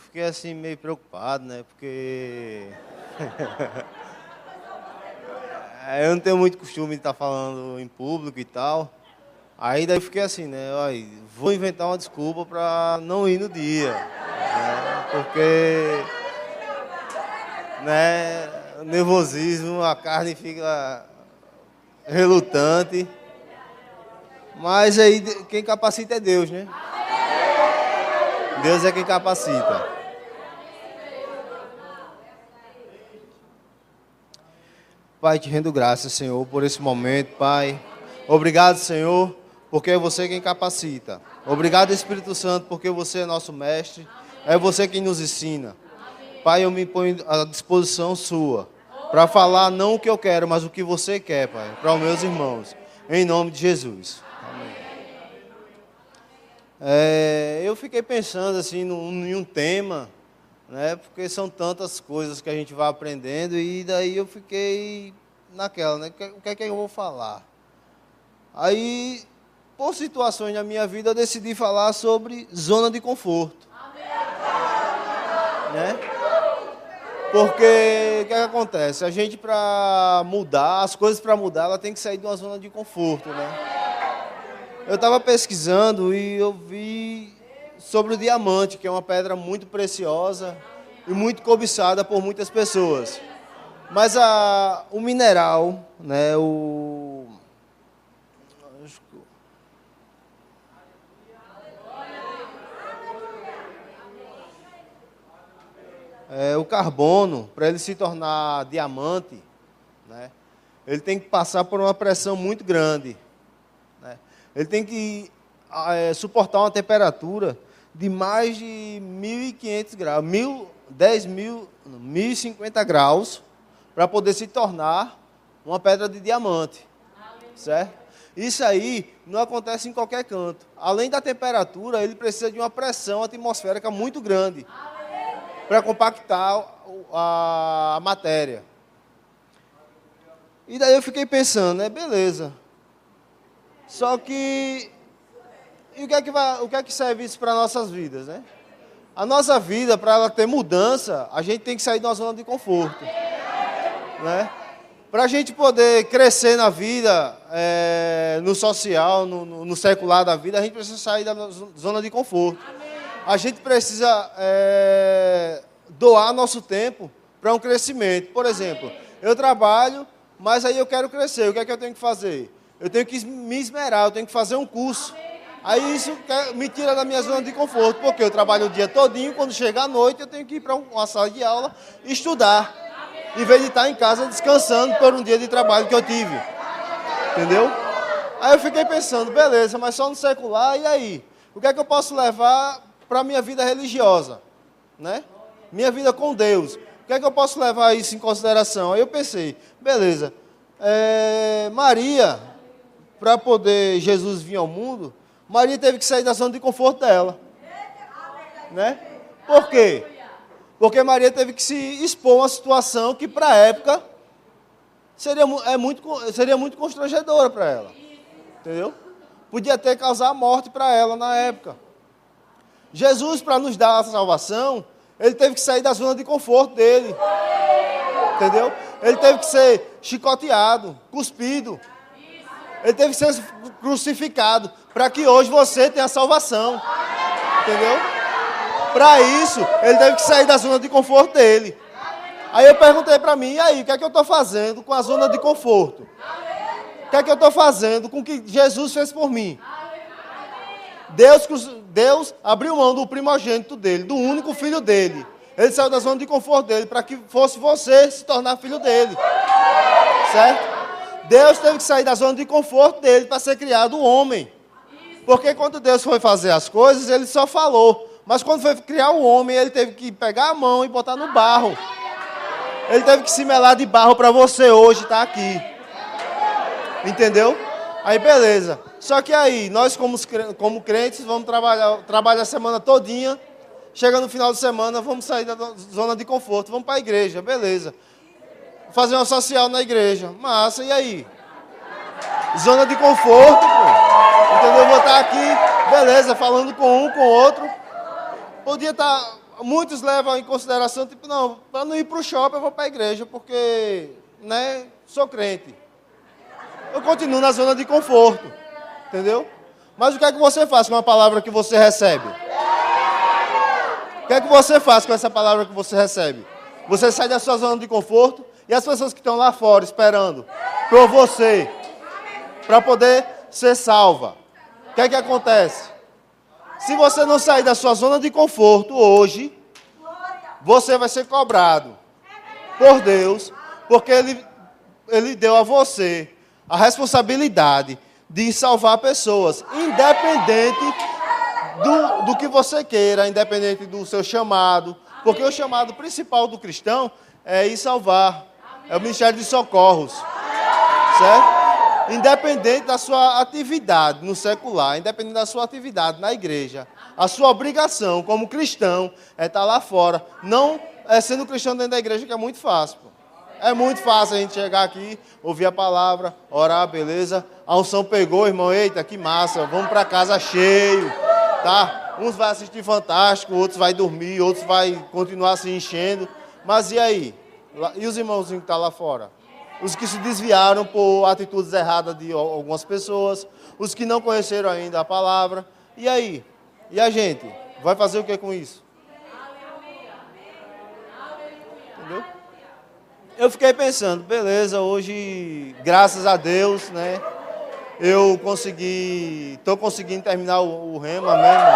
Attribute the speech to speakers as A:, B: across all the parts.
A: fiquei assim meio preocupado, né? Porque eu não tenho muito costume de estar falando em público e tal. Aí daí eu fiquei assim, né? Olha, vou inventar uma desculpa para não ir no dia, né? Porque, né, nervosismo, a carne fica relutante. Mas aí quem capacita é Deus, né? Deus é quem capacita. Pai, te rendo graças, Senhor, por esse momento, Pai. Obrigado, Senhor, porque é você quem capacita. Obrigado, Espírito Santo, porque você é nosso mestre. É você quem nos ensina. Pai, eu me ponho à disposição sua para falar não o que eu quero, mas o que você quer, Pai, para os meus irmãos. Em nome de Jesus. Amém. Eu fiquei pensando assim em um tema, né? Porque são tantas coisas que a gente vai aprendendo e daí eu fiquei naquela, né? O que é que eu vou falar? Aí, por situações na minha vida, eu decidi falar sobre zona de conforto, né? Porque o que acontece? A gente, para mudar, as coisas para mudar, ela tem que sair de uma zona de conforto, né? Eu estava pesquisando e eu vi sobre o diamante, que é uma pedra muito preciosa e muito cobiçada por muitas pessoas. Mas o mineral, né, o carbono, para ele se tornar diamante, né, ele tem que passar por uma pressão muito grande, né? Ele tem que suportar uma temperatura de mais de 1.500 graus, 1.050 graus, para poder se tornar uma pedra de diamante, certo? Isso aí não acontece em qualquer canto. Além da temperatura, ele precisa de uma pressão atmosférica muito grande para compactar a matéria. E daí eu fiquei pensando, né? Beleza. Só que, e o que é que serve isso para nossas vidas, né? A nossa vida, para ela ter mudança, a gente tem que sair de uma zona de conforto, né? Para a gente poder crescer na vida, no social, no secular da vida, a gente precisa sair da zona de conforto. A gente precisa doar nosso tempo para um crescimento. Por exemplo, eu trabalho, mas aí eu quero crescer. O que é que eu tenho que fazer? Eu tenho que me esmerar, eu tenho que fazer um curso. Aí isso me tira da minha zona de conforto, porque eu trabalho o dia todinho, quando chega à noite eu tenho que ir para uma sala de aula e estudar, em vez de estar em casa descansando por um dia de trabalho que eu tive. Entendeu? Aí eu fiquei pensando, beleza, mas só no secular, e aí? O que é que eu posso levar para a minha vida religiosa? Né? Minha vida com Deus. O que é que eu posso levar isso em consideração? Aí eu pensei, beleza, Maria, para poder Jesus vir ao mundo, Maria teve que sair da zona de conforto dela. Né? Por quê? Porque Maria teve que se expor a uma situação que, para a época, seria muito constrangedora para ela. Entendeu? Podia até causar morte para ela na época. Jesus, para nos dar a salvação, ele teve que sair da zona de conforto dele. Entendeu? Ele teve que ser chicoteado, cuspido. Ele teve que ser crucificado para que hoje você tenha salvação. Entendeu? Para isso, ele teve que sair da zona de conforto dele. Aí eu perguntei para mim, e aí, o que é que eu estou fazendo com a zona de conforto? O que é que eu estou fazendo com o que Jesus fez por mim? Deus abriu mão do primogênito dele, do único filho dele. Ele saiu da zona de conforto dele para que fosse você se tornar filho dele. Certo? Deus teve que sair da zona de conforto dele para ser criado um homem. Porque quando Deus foi fazer as coisas, ele só falou. Mas quando foi criar o homem, ele teve que pegar a mão e botar no barro. Ele teve que se melar de barro para você hoje estar aqui. Entendeu? Aí beleza. Só que aí, nós como crentes, vamos trabalhar a semana todinha. Chega no final de semana, vamos sair da zona de conforto, vamos para a igreja, beleza. Fazer uma social na igreja, massa, e aí? Zona de conforto, pô. Entendeu? Vou estar aqui, beleza, falando com um, com o outro. Podia estar muitos levam em consideração, tipo, não, para não ir para o shopping eu vou para a igreja, porque, né, sou crente. Eu continuo na zona de conforto, entendeu? Mas o que é que você faz com a palavra que você recebe? O que é que você faz com essa palavra que você recebe? Você sai da sua zona de conforto e as pessoas que estão lá fora esperando por você, para poder ser salva. O que é que acontece? Se você não sair da sua zona de conforto hoje, você vai ser cobrado por Deus, porque Ele deu a você a responsabilidade de salvar pessoas, independente do que você queira, independente do seu chamado, porque o chamado principal do cristão é ir salvar, é o ministério de socorros, certo? Independente da sua atividade no secular, independente da sua atividade na igreja, a sua obrigação como cristão é estar lá fora, não é sendo cristão dentro da igreja, que é muito fácil, pô. É muito fácil a gente chegar aqui, ouvir a palavra, orar, beleza? A unção pegou, irmão, eita, que massa, vamos para casa cheio, tá? Uns vai assistir Fantástico, outros vai dormir, outros vai continuar se enchendo. Mas e aí? E os irmãozinhos que estão lá fora? Os que se desviaram por atitudes erradas de algumas pessoas, os que não conheceram ainda a palavra. E aí? E a gente? Vai fazer o que com isso? Entendeu? Eu fiquei pensando, beleza, hoje, graças a Deus, né, eu estou conseguindo terminar o rema mesmo.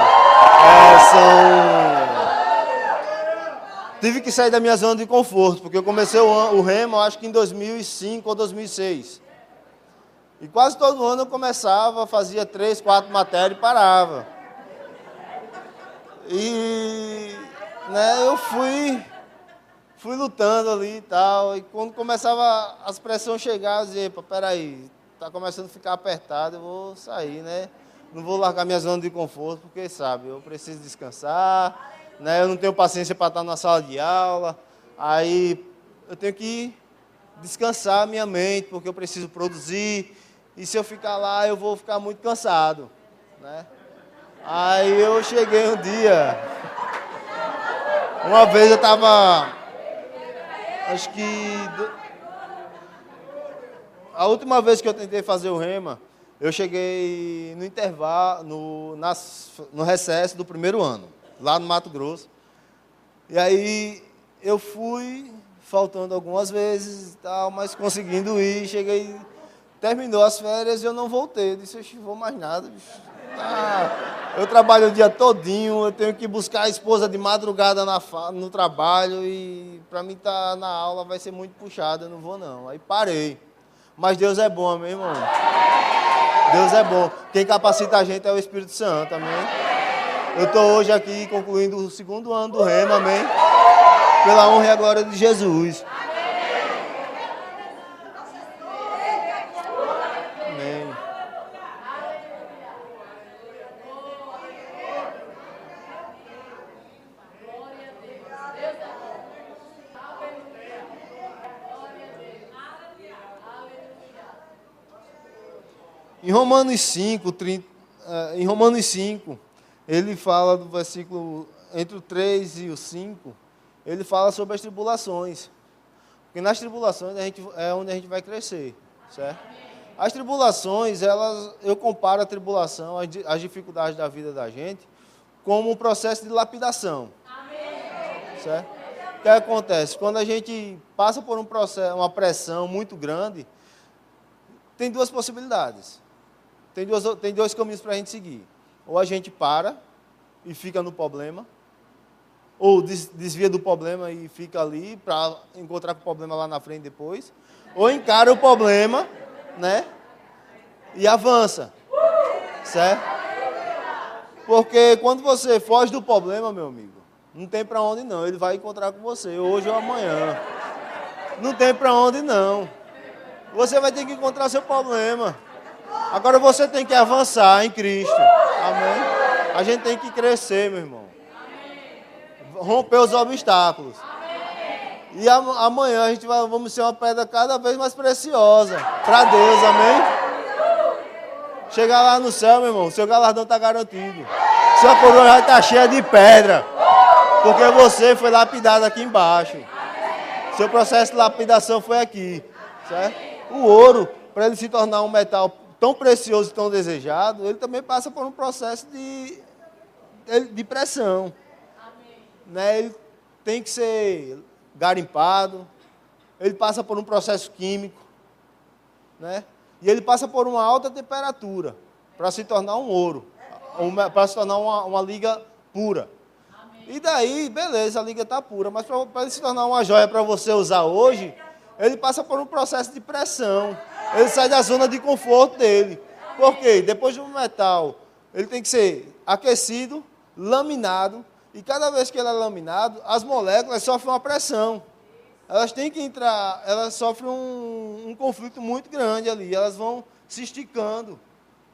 A: Tive que sair da minha zona de conforto, porque eu comecei o rema, acho que em 2005 ou 2006. E quase todo ano eu começava, fazia 3, 4 matérias e parava. E, né, eu fui lutando ali e tal, e quando começava as pressões chegar, eu dizia, epa, peraí, tá começando a ficar apertado, eu vou sair, né? Não vou largar minha zona de conforto, porque, sabe, eu preciso descansar, né? Eu não tenho paciência para estar na sala de aula, aí eu tenho que descansar a minha mente, porque eu preciso produzir, e se eu ficar lá, eu vou ficar muito cansado, né? Aí eu cheguei um dia, uma vez eu estava, acho que a última vez que eu tentei fazer o rema, eu cheguei no intervalo, no recesso do primeiro ano, lá no Mato Grosso. E aí eu fui, faltando algumas vezes e tal, mas conseguindo ir, cheguei, terminou as férias e eu não voltei. Eu disse, eu não vou mais nada, bicho. Eu trabalho o dia todinho, eu tenho que buscar a esposa de madrugada no trabalho e para mim estar na aula vai ser muito puxado, eu não vou não. Aí parei. Mas Deus é bom, meu irmão. Deus é bom. Quem capacita a gente é o Espírito Santo, amém? Eu estou hoje aqui concluindo o 2º ano do rema, amém? Pela honra e a glória de Jesus. Amém. Em Romanos 5, ele fala do versículo entre o 3 e o 5, ele fala sobre as tribulações. Porque nas tribulações é onde a gente vai crescer, certo? As tribulações, eu comparo a tribulação, as dificuldades da vida da gente, como um processo de lapidação. Certo? O que acontece? Quando a gente passa por uma pressão muito grande, tem duas possibilidades. Tem dois caminhos para a gente seguir. Ou a gente para e fica no problema, ou desvia do problema e fica ali para encontrar com o problema lá na frente depois, ou encara o problema, né, e avança, certo? Porque quando você foge do problema, meu amigo, não tem para onde não, ele vai encontrar com você, hoje ou amanhã. Não tem para onde não. Você vai ter que encontrar seu problema. Agora você tem que avançar em Cristo. Amém? A gente tem que crescer, meu irmão. Romper os obstáculos. E amanhã a gente vamos ser uma pedra cada vez mais preciosa para Deus, amém? Chegar lá no céu, meu irmão, seu galardão está garantido. Sua coroa já está cheia de pedra. Porque você foi lapidado aqui embaixo. Seu processo de lapidação foi aqui. Certo? O ouro, para ele se tornar um metal tão precioso e tão desejado, ele também passa por um processo de pressão. Né? Ele tem que ser garimpado, ele passa por um processo químico, né? E ele passa por uma alta temperatura para se tornar um ouro, para se tornar uma liga pura. E daí, beleza, a liga está pura, mas para ele se tornar uma joia para você usar hoje, ele passa por um processo de pressão. Ele sai da zona de conforto dele. Por quê? Depois de um metal, ele tem que ser aquecido, laminado, e cada vez que ele é laminado, as moléculas sofrem uma pressão. Elas têm que entrar, elas sofrem um conflito muito grande ali, elas vão se esticando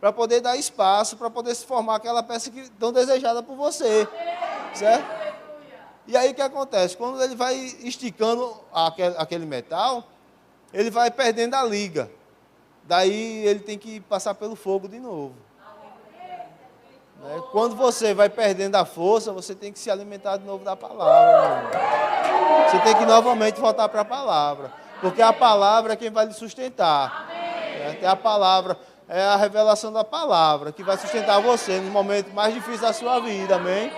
A: para poder dar espaço, para poder se formar aquela peça que tão desejada por você. Certo? E aí o que acontece? Quando ele vai esticando aquele metal, ele vai perdendo a liga. Daí ele tem que passar pelo fogo de novo. Né? Quando você vai perdendo a força, você tem que se alimentar de novo da palavra. Você tem que novamente voltar para a palavra. Porque a palavra é quem vai lhe sustentar. É a palavra, é a revelação da palavra que vai sustentar você no momento mais difícil da sua vida. Amém?